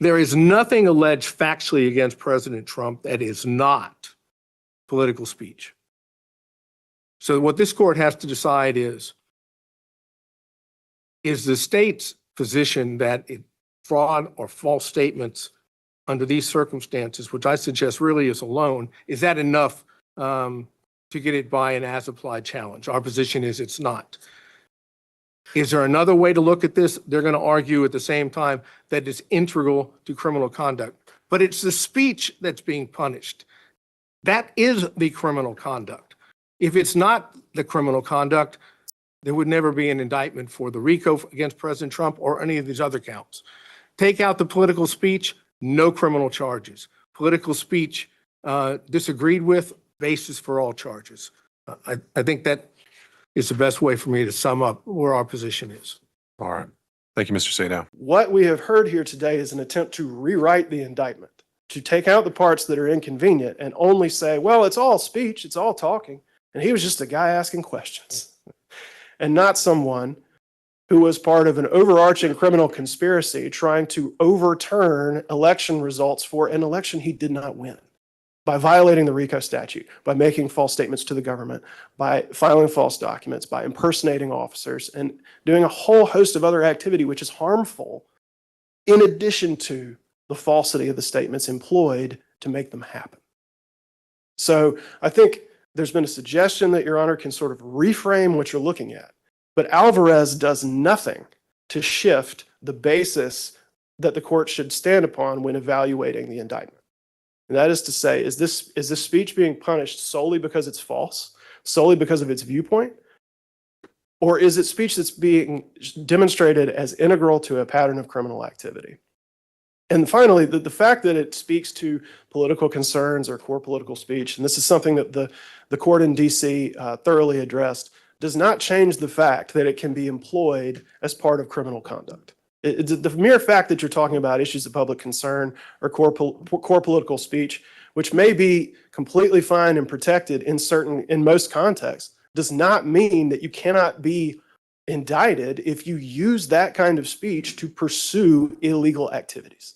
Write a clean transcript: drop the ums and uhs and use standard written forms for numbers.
There is nothing alleged factually against President Trump that is not political speech. So what this court has to decide is the state's position that fraud or false statements under these circumstances, which I suggest really is alone, is that enough to get it by an as-applied challenge? Our position is it's not. Is there another way to look at this? They're going to argue at the same time that it's integral to criminal conduct. But it's the speech that's being punished. That is the criminal conduct. If it's not the criminal conduct, there would never be an indictment for the RICO against President Trump or any of these other counts. Take out the political speech, no criminal charges. Political speech disagreed with, basis for all charges. I think that is the best way for me to sum up where our position is. All right. Thank you, Mr. Sadow. What we have heard here today is an attempt to rewrite the indictment, to take out the parts that are inconvenient and only say, well, it's all speech, it's all talking, and he was just a guy asking questions, and not someone who was part of an overarching criminal conspiracy trying to overturn election results for an election he did not win by violating the RICO statute, by making false statements to the government, by filing false documents, by impersonating officers, and doing a whole host of other activity which is harmful in addition to the falsity of the statements employed to make them happen. So I think there's been a suggestion that Your Honor can sort of reframe what you're looking at, but Alvarez does nothing to shift the basis that the court should stand upon when evaluating the indictment. And that is to say, is this speech being punished solely because it's false, solely because of its viewpoint? Or is it speech that's being demonstrated as integral to a pattern of criminal activity? And finally, the fact that it speaks to political concerns or core political speech, and this is something that the court in DC thoroughly addressed, does not change the fact that it can be employed as part of criminal conduct. The mere fact that you're talking about issues of public concern or core political speech, which may be completely fine and protected in most contexts, does not mean that you cannot be indicted if you use that kind of speech to pursue illegal activities.